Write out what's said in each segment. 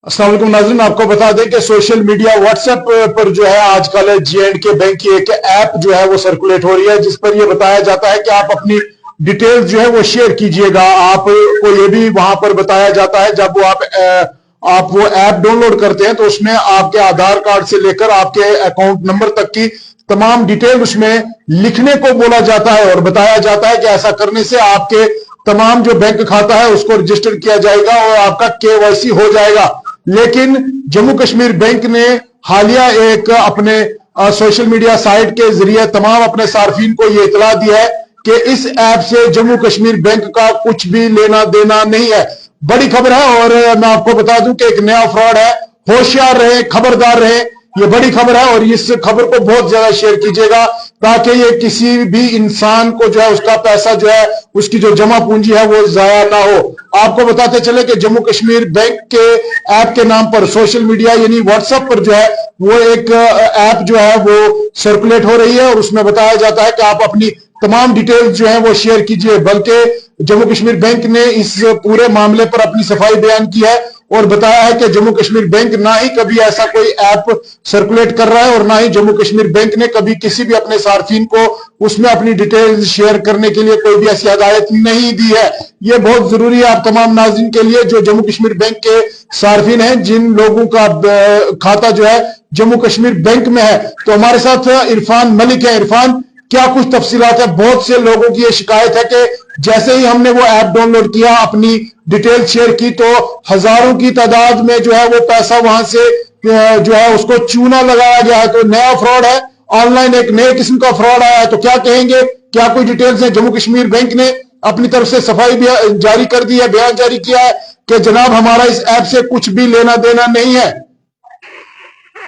अस्सलाम वालेकुम नाज़रीन, आपको बता दें कि सोशल मीडिया व्हाट्सएप पर जो है आजकल J&K बैंक की एक ऐप जो है वो सर्कुलेट हो रही है, जिस पर ये बताया जाता है कि आप अपनी डिटेल्स जो है वो शेयर कीजिएगा। आपको ये भी वहां पर बताया जाता है जब वो आप वो ऐप डाउनलोड करते हैं तो उसमें आपके आधार कार्ड से लेकर आपके अकाउंट नंबर तक की तमाम डिटेल उसमें लिखने को बोला जाता है और बताया जाता है कि ऐसा करने से आपके तमाम जो बैंक खाता है उसको रजिस्टर किया जाएगा और आपका KYC हो जाएगा। लेकिन जम्मू कश्मीर बैंक ने हालिया एक अपने सोशल मीडिया साइट के जरिए तमाम अपने सार्फिन को यह इतला दी है कि इस ऐप से जम्मू कश्मीर बैंक का कुछ भी लेना देना नहीं है। बड़ी खबर है और मैं आपको बता दूं कि एक नया फ्रॉड है। होशियार रहे, खबरदार रहे, ये बड़ी खबर है और इस खबर को बहुत ज्यादा शेयर कीजिएगा ताकि ये किसी भी इंसान को जो है उसका पैसा जो है उसकी जो जमा पूंजी है वो जाया ना हो। आपको बताते चले कि जम्मू कश्मीर बैंक के ऐप के नाम पर सोशल मीडिया यानी व्हाट्सएप पर जो है वो एक ऐप जो है वो सर्कुलेट हो रही है और उसमें बताया जाता है कि आप अपनी तमाम डिटेल्स जो है वो शेयर कीजिए। बल्कि जम्मू कश्मीर बैंक ने इस पूरे मामले पर अपनी सफाई बयान की है और बताया है कि जम्मू कश्मीर बैंक ना ही कभी ऐसा कोई ऐप सर्कुलेट कर रहा है और ना ही जम्मू कश्मीर बैंक ने कभी किसी भी अपने सार्फिन को उसमें अपनी डिटेल्स शेयर करने के लिए कोई भी ऐसी हिदायत नहीं दी है। यह बहुत जरूरी है आप तमाम नाज़रीन के लिए जो जम्मू कश्मीर बैंक के सार्फिन हैं, जिन लोगों का खाता जो है जम्मू कश्मीर बैंक में है। तो हमारे साथ इरफान मलिक है। इरफान, क्या कुछ तफसीलात है? बहुत से लोगों की ये शिकायत है कि जैसे ही हमने वो ऐप डाउनलोड किया, अपनी डिटेल शेयर की, तो हजारों की तादाद में जो है वो पैसा वहां से जो है उसको चूना लगाया गया है। तो नया फ्रॉड है, ऑनलाइन एक नए किस्म का फ्रॉड आया है। तो क्या कहेंगे, क्या कोई डिटेल्स है? जम्मू कश्मीर बैंक ने अपनी तरफ से सफाई भी जारी कर दी है, बयान जारी किया है कि जनाब हमारा इस ऐप से कुछ भी लेना देना नहीं है।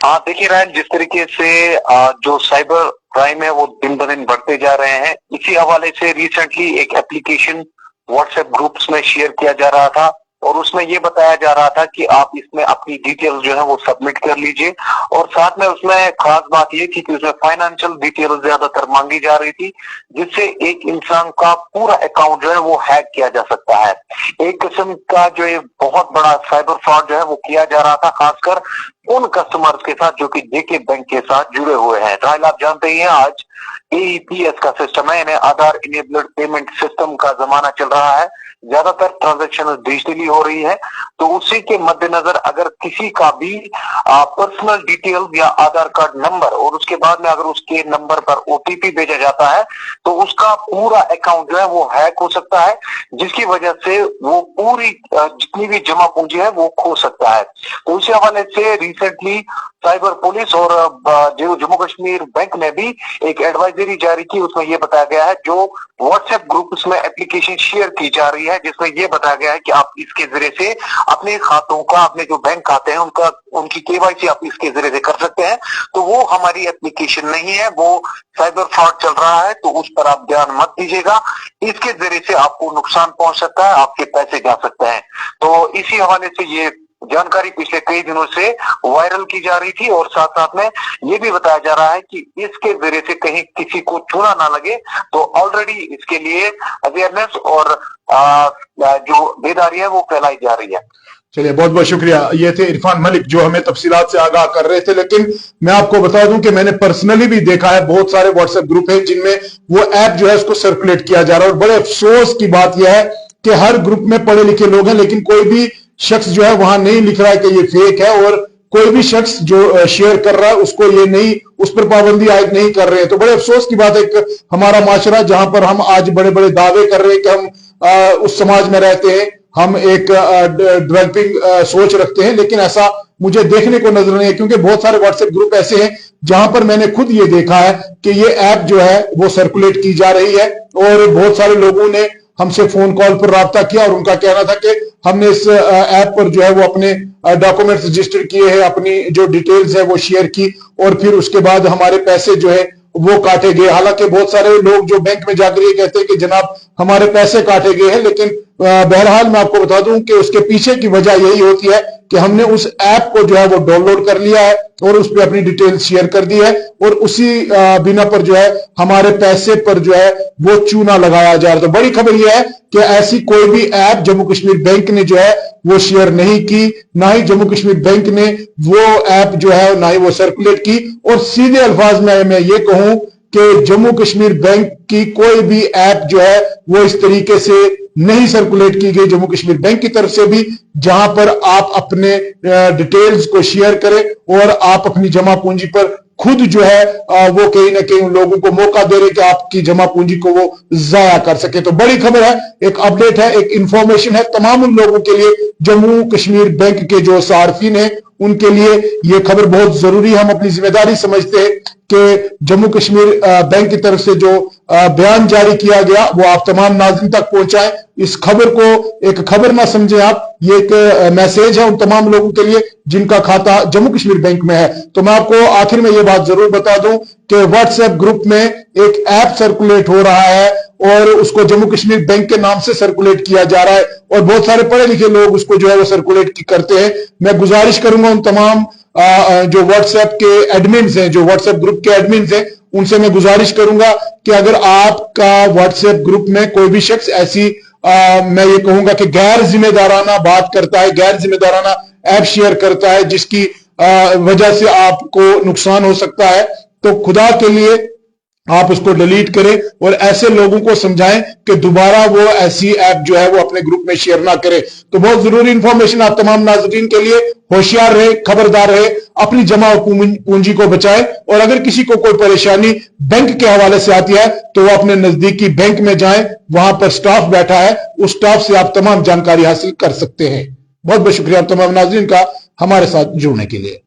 हाँ देखिए रायन, जिस तरीके से जो साइबर क्राइम है वो दिन ब दिन बढ़ते जा रहे हैं, इसी हवाले से रिसेंटली एक एप्लीकेशन व्हाट्सएप ग्रुप्स में शेयर किया जा रहा था और उसमें ये बताया जा रहा था कि आप इसमें अपनी डिटेल्स जो है वो सबमिट कर लीजिए। और साथ में उसमें खास बात ये थी कि उसमें फाइनेंशियल डिटेल्स ज्यादातर मांगी जा रही थी, जिससे एक इंसान का पूरा अकाउंट जो है वो हैक किया जा सकता है। एक किस्म का जो ये बहुत बड़ा साइबर फ्रॉड जो है वो किया जा रहा था, खासकर उन कस्टमर्स के साथ जो कि JK बैंक के साथ जुड़े हुए हैं। राहुल, आप जानते ही हैं आज AEPS का सिस्टम है, यानी आधार इनेबल्ड पेमेंट सिस्टम का जमाना चल रहा है। ज्यादातर ट्रांजैक्शन डिजिटली हो रही है, तो उसी के मद्देनजर अगर किसी का भी पर्सनल डिटेल या आधार कार्ड नंबर और उसके बाद में अगर उसके नंबर पर OTP भेजा जाता है तो उसका पूरा अकाउंट जो है वो हैक हो सकता है, जिसकी वजह से वो पूरी जितनी भी जमा पूंजी है वो खो सकता है। तो इसी हवाले से रिसेंटली साइबर पुलिस और जो जम्मू कश्मीर बैंक ने भी एक एडवाइजरी जारी की। उसमें यह बताया गया है जो व्हाट्सएप ग्रुप्स में एप्लीकेशन शेयर की जा रही है, जिसमें यह बताया गया है कि आप इसके जरिए से अपने खातों का, अपने जो बैंक खाते हैं उनकी KYC आप इसके जरिए से कर सकते हैं। तो वो हमारी एप्लीकेशन नहीं है, वो साइबर फ्रॉड चल रहा है, तो उस पर आप ध्यान मत दीजिएगा। इसके जरिए से आपको नुकसान पहुंच सकता है, आपके पैसे जा सकते हैं। तो इसी हवाले से ये जानकारी पिछले कई दिनों से वायरल की जा रही थी और साथ साथ में ये भी बताया जा रहा है कि इसके जरिए से कहीं किसी को चूना ना लगे, तो ऑलरेडी इसके लिए अवेयरनेस और जो बेदारी है वो फैलाई जा रही है। चलिए, बहुत बहुत शुक्रिया। ये थे इरफान मलिक जो हमें तफसीलात से आगाह कर रहे थे। लेकिन मैं आपको बता दूं कि मैंने पर्सनली भी देखा है, बहुत सारे व्हाट्सएप ग्रुप हैं जिनमें वो ऐप जो है उसको सर्कुलेट किया जा रहा है और बड़े अफसोस की बात यह है कि हर ग्रुप में पढ़े लिखे लोग हैं, लेकिन कोई भी शख्स जो है वहां नहीं लिख रहा है कि ये फेक है और कोई भी शख्स जो शेयर कर रहा है उसको ये नहीं, उस पर पाबंदी आयद नहीं कर रहे हैं। तो बड़े अफसोस की बात है कि हमारा माशरा जहां पर हम आज बड़े बड़े दावे कर रहे हैं कि हम उस समाज में रहते हैं, हम एक डेवलपिंग सोच रखते हैं, लेकिन ऐसा मुझे देखने को नजर नहीं है। क्योंकि बहुत सारे व्हाट्सएप ग्रुप ऐसे हैं जहां पर मैंने खुद ये देखा है कि ये ऐप जो है वो सर्कुलेट की जा रही है और बहुत सारे लोगों ने हमसे फोन कॉल पर राब्ता किया और उनका कहना था कि हमने इस ऐप पर जो है वो अपने डॉक्यूमेंट्स रजिस्टर किए हैं, अपनी जो डिटेल्स है वो शेयर की और फिर उसके बाद हमारे पैसे जो है वो काटे गए। हालांकि बहुत सारे लोग जो बैंक में जाकर ये कहते हैं कि जनाब हमारे पैसे काटे गए हैं, लेकिन बहरहाल मैं आपको बता दूं कि उसके पीछे की वजह यही होती है कि हमने उस ऐप को जो है वो डाउनलोड कर लिया है और उस पर अपनी डिटेल शेयर कर दी है, और उसी बिना पर जो है हमारे पैसे पर जो है वो चूना लगाया जा रहा है। तो बड़ी खबर यह है कि ऐसी कोई भी ऐप जम्मू कश्मीर बैंक ने जो है वो शेयर नहीं की, ना ही जम्मू कश्मीर बैंक ने वो ऐप जो है ना ही वो सर्कुलेट की। और सीधे अल्फाज में मैं ये कहूं कि जम्मू कश्मीर बैंक की कोई भी ऐप जो है वो इस तरीके से नहीं सर्कुलेट की गई जम्मू कश्मीर बैंक की तरफ से भी, जहां पर आप अपने डिटेल्स को शेयर करें और आप अपनी जमा पूंजी पर खुद जो है वो कहीं ना कहीं उन लोगों को मौका दे रहे कि आपकी जमा पूंजी को वो जाया कर सके। तो बड़ी खबर है, एक अपडेट है, एक इंफॉर्मेशन है तमाम उन लोगों के लिए, जम्मू कश्मीर बैंक के जो सार्फिन है उनके लिए ये खबर बहुत जरूरी है। हम अपनी जिम्मेदारी समझते हैं कि जम्मू कश्मीर बैंक की तरफ से जो बयान जारी किया गया वो आप तमाम नाज़रीन तक पहुंचाएं। इस खबर को एक खबर ना समझें आप, ये एक मैसेज है उन तमाम लोगों के लिए जिनका खाता जम्मू कश्मीर बैंक में है। तो मैं आपको आखिर में ये बात जरूर बता दूं कि व्हाट्सएप ग्रुप में एक ऐप सर्कुलेट हो रहा है और उसको जम्मू कश्मीर बैंक के नाम से सर्कुलेट किया जा रहा है, और बहुत सारे पढ़े लिखे लोग उसको जो है वो सर्कुलेट करते हैं। मैं गुजारिश करूंगा उन तमाम जो व्हाट्सएप के एडमिन्स हैं, जो व्हाट्सएप ग्रुप के एडमिन्स हैं, उनसे मैं गुजारिश करूंगा कि अगर आपका व्हाट्सएप ग्रुप में कोई भी शख्स ऐसी मैं ये कहूंगा कि गैर जिम्मेदाराना बात करता है, गैर जिम्मेदाराना ऐप शेयर करता है जिसकी वजह से आपको नुकसान हो सकता है, तो खुदा के लिए आप उसको डिलीट करें और ऐसे लोगों को समझाएं कि दोबारा वो ऐसी ऐप जो है वो अपने ग्रुप में शेयर ना करें। तो बहुत जरूरी इंफॉर्मेशन आप तमाम नाज़रीन के लिए, होशियार रहे, खबरदार रहे, अपनी जमा पूंजी को बचाएं, और अगर किसी को कोई परेशानी बैंक के हवाले से आती है तो वो अपने नजदीकी बैंक में जाएं, वहां पर स्टाफ बैठा है, उस स्टाफ से आप तमाम जानकारी हासिल कर सकते हैं। बहुत बहुत शुक्रिया आप तमाम नाज़रीन का हमारे साथ जुड़ने के लिए।